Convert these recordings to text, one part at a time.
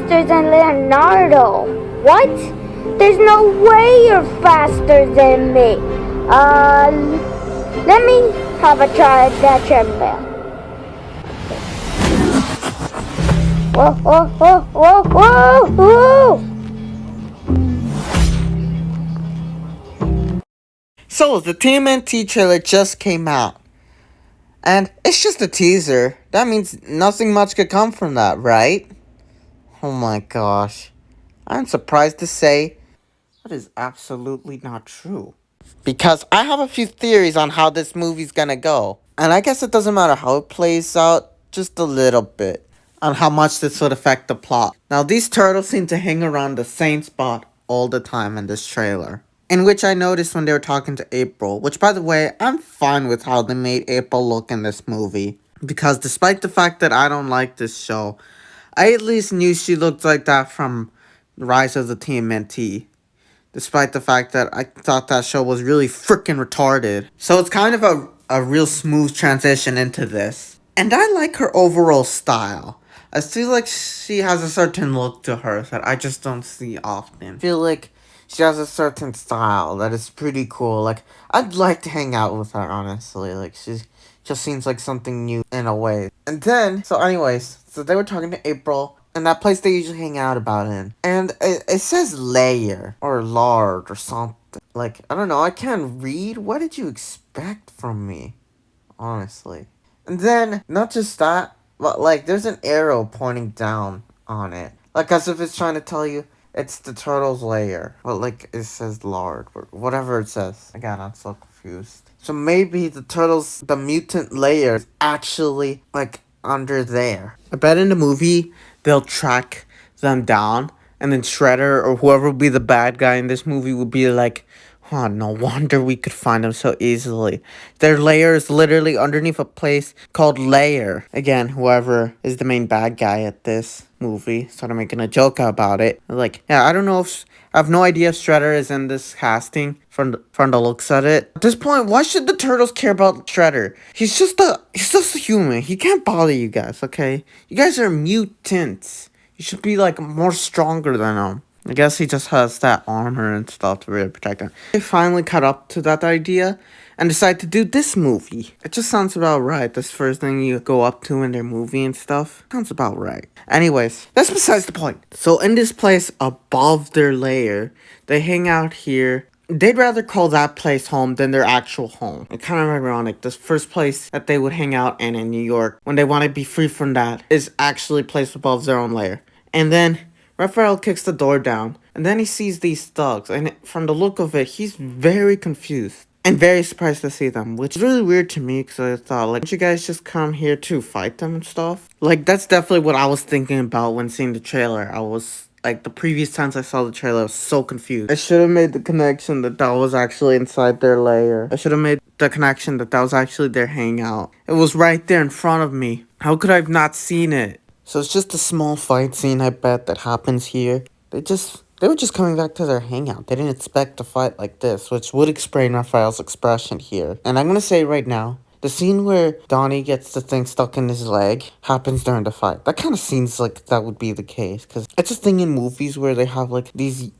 faster than Leonardo. What? There's no way you're faster than me. Let me have a try at that treadmill. Whoa, whoa, whoa, whoa, whoa, whoa! So, the TMNT trailer just came out. And it's just a teaser. That means nothing much could come from that, right? Oh my gosh. I'm surprised to say that is absolutely not true. Because I have a few theories on how this movie's gonna go. And I guess it doesn't matter how it plays out, just a little bit. On how much this would affect the plot. Now, these turtles seem to hang around the same spot all the time in this trailer. In which I noticed when they were talking to April. Which, by the way, I'm fine with how they made April look in this movie. Because despite the fact that I don't like this show, I at least knew she looked like that from Rise of the TMNT. Despite the fact that I thought that show was really freaking retarded. So it's kind of a real smooth transition into this. And I like her overall style. I feel like she has a certain look to her that I just don't see often. I feel like she has a certain style that is pretty cool. Like, I'd like to hang out with her, honestly. Like, she just seems like something new in a way. And then, so anyways, so they were talking to April, and that place they usually hang out about in. And it says layer, or lard, or something. Like, I don't know, I can't read. What did you expect from me? Honestly. And then, not just that, but like, there's an arrow pointing down on it. Like, as if it's trying to tell you it's the turtle's lair. But like, it says lard, or whatever it says. Again, I'm so confused. So maybe the mutant layer is actually, like, under there. I bet in the movie, they'll track them down. And then Shredder, or whoever will be the bad guy in this movie, will be like, oh, no wonder we could find them so easily. Their lair is literally underneath a place called Lair. Again, whoever is the main bad guy at this movie started making a joke about it. Like, yeah, I don't know if... I have no idea if Shredder is in this casting from the looks at it. At this point, why should the turtles care about Shredder? He's just a human. He can't bother you guys, okay? You guys are mutants. You should be, like, more stronger than them. I guess he just has that armor and stuff to really protect him. They finally caught up to that idea and decided to do this movie. It just sounds about right. This first thing you go up to in their movie and stuff. Sounds about right. Anyways, that's besides the point. So in this place above their lair, they hang out here. They'd rather call that place home than their actual home. It's kind of ironic. This first place that they would hang out in New York, when they want to be free from that, is actually placed above their own lair. And then Raphael kicks the door down, and then he sees these thugs, and from the look of it, he's very confused and very surprised to see them, which is really weird to me, because I thought, like, don't you guys just come here to fight them and stuff? Like, that's definitely what I was thinking about when seeing the trailer. I was, like, the previous times I saw the trailer, I was so confused. I should have made the connection that was actually inside their lair. I should have made the connection that was actually their hangout. It was right there in front of me. How could I have not seen it? So it's just a small fight scene, I bet, that happens here. They were just coming back to their hangout. They didn't expect a fight like this, which would explain Raphael's expression here. And I'm gonna say right now, the scene where Donnie gets the thing stuck in his leg happens during the fight. That kind of seems like that would be the case, because it's a thing in movies where they have, like, these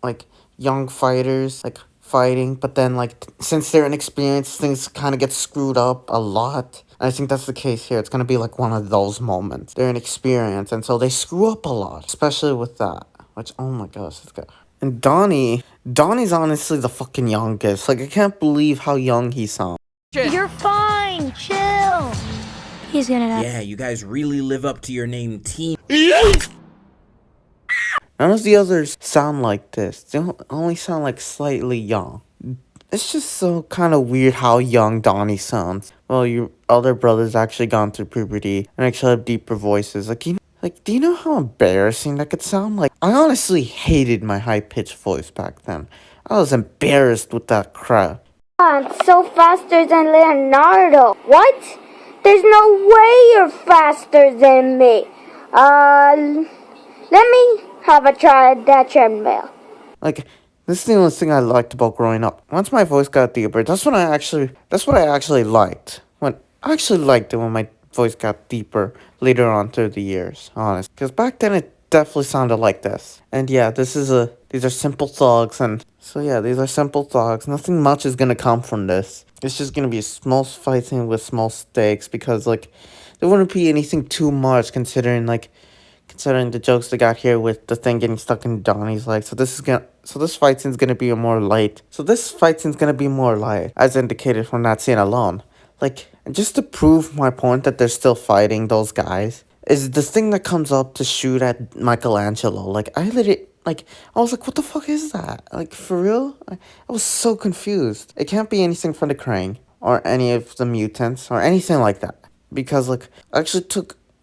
like, young fighters, like, fighting, but then, like, since they're inexperienced, things kind of get screwed up a lot. I think that's the case here. It's gonna be like one of those moments. They're inexperienced, and so they screw up a lot, especially with that. Which, oh my gosh, this guy. And Donnie's honestly the fucking youngest. Like, I can't believe how young he sounds. You're fine. Chill. He's gonna die. Yeah, you guys really live up to your name, Team. None of the others sound like this. They only sound like slightly young. It's just so kind of weird how young Donnie sounds. Well, your other brother's actually gone through puberty and actually have deeper voices. Like, do you know how embarrassing that could sound? Like, I honestly hated my high-pitched voice back then. I was embarrassed with that crap. I'm so faster than Leonardo. What? There's no way you're faster than me. Let me have a try at that treadmill. Like, this is the only thing I liked about growing up. Once my voice got deeper, that's what I actually liked. I actually liked it when my voice got deeper later on through the years, honest. Because back then it definitely sounded like this. And yeah, these are simple thugs, and so yeah, these are simple thugs. Nothing much is gonna come from this. It's just gonna be small fighting with small stakes, because like there wouldn't be anything too much considering the jokes they got here with the thing getting stuck in Donnie's leg. So this fight scene's gonna be more light. As indicated from that scene alone. Like, and just to prove my point that they're still fighting those guys, is the thing that comes up to shoot at Michelangelo. Like, I was like, what the fuck is that? Like, for real? I was so confused. It can't be anything from the Krang, or any of the mutants, or anything like that. Because, like, I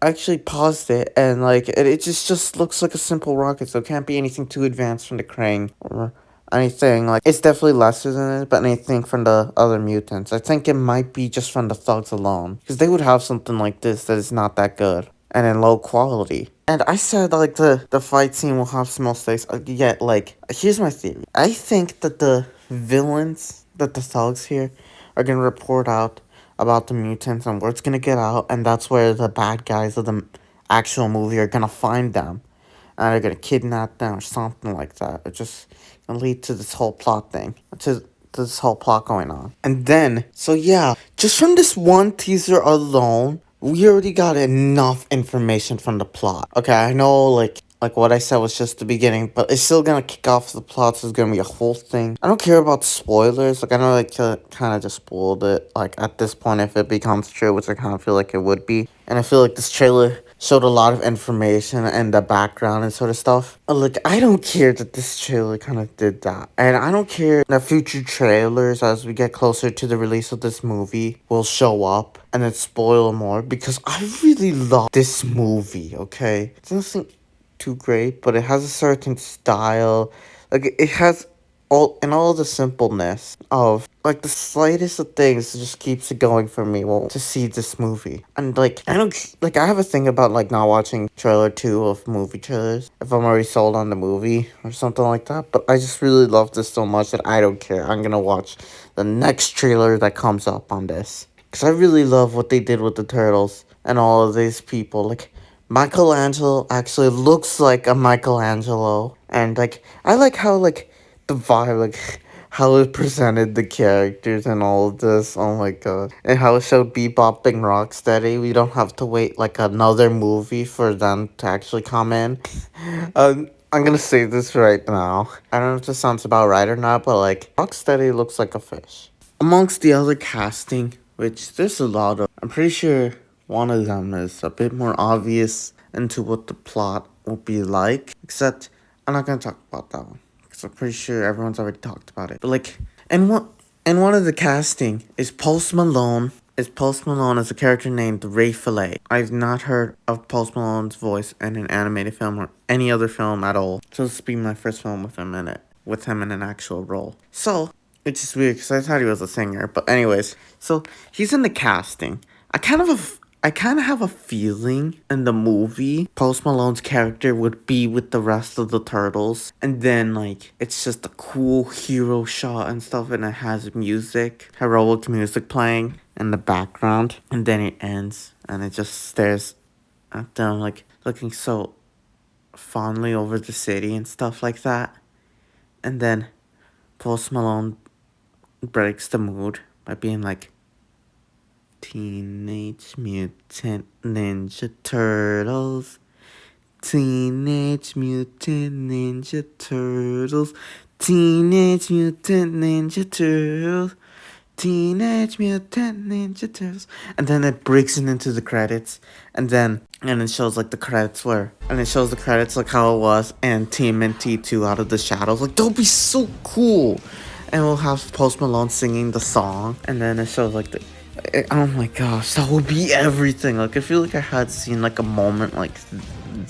actually paused it, and like it just looks like a simple rocket, so it can't be anything too advanced from the Krang or anything. Like, it's definitely lesser than it, but anything from the other mutants. I think it might be just from the thugs alone, because they would have something like this that is not that good and in low quality. And I said like the fight scene will have small stakes. Yet like, here's my theory. I think that the villains, that the thugs here, are gonna report out about the mutants, and word's gonna get out, and that's where the bad guys of the actual movie are gonna find them, and they're gonna kidnap them or something like that. It's just gonna lead to this whole plot thing, to this whole plot going on. And then, so yeah, just from this one teaser alone, we already got enough information from the plot. Okay, I know like what I said was just the beginning, but it's still gonna kick off the plot, so it's gonna be a whole thing. I don't care about spoilers. Like, I know kind of just spoiled it, like, at this point, if it becomes true, which I kind of feel like it would be. And I feel like this trailer showed a lot of information and the background and sort of stuff. Like, I don't care that this trailer kind of did that. And I don't care that future trailers, as we get closer to the release of this movie, will show up and then spoil more, because I really love this movie, okay? It's nothing too great, but it has a certain style. Like, it has all the simpleness of, like, the slightest of things just keeps it going for me, well, to see this movie. And like, I don't like, I have a thing about like not watching trailer 2 of movie trailers if I'm already sold on the movie or something like that, but I just really love this so much that I don't care. I'm gonna watch the next trailer that comes up on this, because I really love what they did with the turtles and all of these people. Like, Michelangelo actually looks like a Michelangelo, and like, I like how like the vibe, like how it presented the characters and all of this. Oh my god. And how it showed Bebop and Rocksteady. We don't have to wait like another movie for them to actually come in. I'm gonna say this right now. I don't know if this sounds about right or not, but like, Rocksteady looks like a fish. Amongst the other casting, which there's a lot of, I'm pretty sure one of them is a bit more obvious into what the plot will be like. Except, I'm not gonna talk about that one, because I'm pretty sure everyone's already talked about it. But like, and one of the casting is Post Malone. As a character named Ray Fillet. I've not heard of Post Malone's voice in an animated film or any other film at all. So this will be my first film with him in it, with him in an actual role. So, it's just weird, because I thought he was a singer. But anyways, so he's in the casting. I kind of have a feeling in the movie Post Malone's character would be with the rest of the turtles, and then like, it's just a cool hero shot and stuff, and it has music, heroic music playing in the background, and then it ends and it just stares at them, like, looking so fondly over the city and stuff like that. And then Post Malone breaks the mood by being like, Teenage Mutant Ninja Turtles, Teenage Mutant Ninja Turtles, Teenage Mutant Ninja Turtles, Teenage Mutant Ninja Turtles. And then it breaks it into the credits, and it shows like the credits like how it was, and TMNT 2 Out of the Shadows. Like, that would be so cool. And we'll have Post Malone singing the song, and then it shows like oh my gosh, that would be everything. Like, I feel like I had seen like a moment like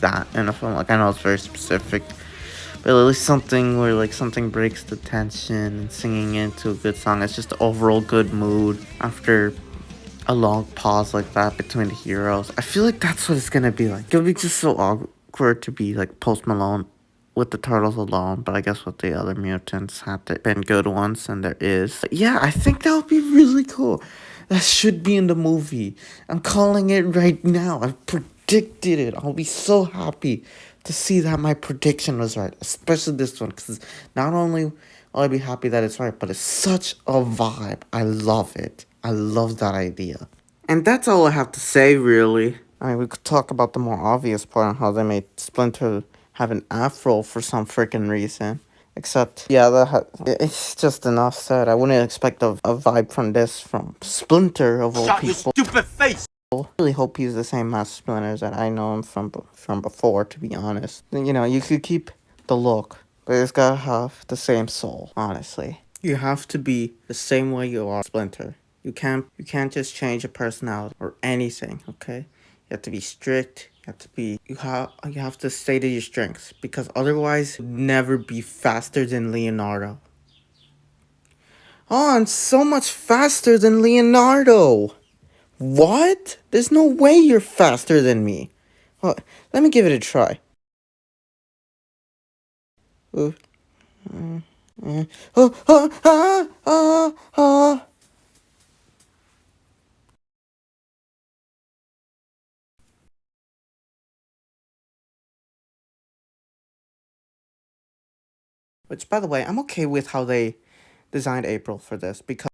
that in a film. Like, I know it's very specific, but at least something where like something breaks the tension and singing into a good song. It's just the overall good mood after a long pause like that between the heroes. I feel like that's what it's gonna be like. It'll be just so awkward to be like Post Malone with the turtles alone, but I guess with the other mutants had been good ones, and there is. But yeah, I think that would be really cool. That should be in the movie. I'm calling it right now. I predicted it. I'll be so happy to see that my prediction was right, especially this one, because not only will I be happy that it's right, but it's such a vibe. I love it. I love that idea. And that's all I have to say, really. I mean, we could talk about the more obvious part on how they made Splinter have an afro for some freaking reason. Except, yeah, it's just enough said. I wouldn't expect a vibe from this from Splinter of all people. Stupid face! I really hope he's the same Master Splinters that I know him from before, to be honest. You know, you could keep the look, but it's gotta have the same soul, honestly. You have to be the same way you are, Splinter. You can't just change your personality or anything, okay? You have to be strict. You have to stay to your strengths, because otherwise you'll never be faster than Leonardo. Oh, I'm so much faster than Leonardo. What? There's no way you're faster than me. Well, let me give it a try. Uh, uh, uh, uh, uh, uh. Which, by the way, I'm okay with how they designed April for this, because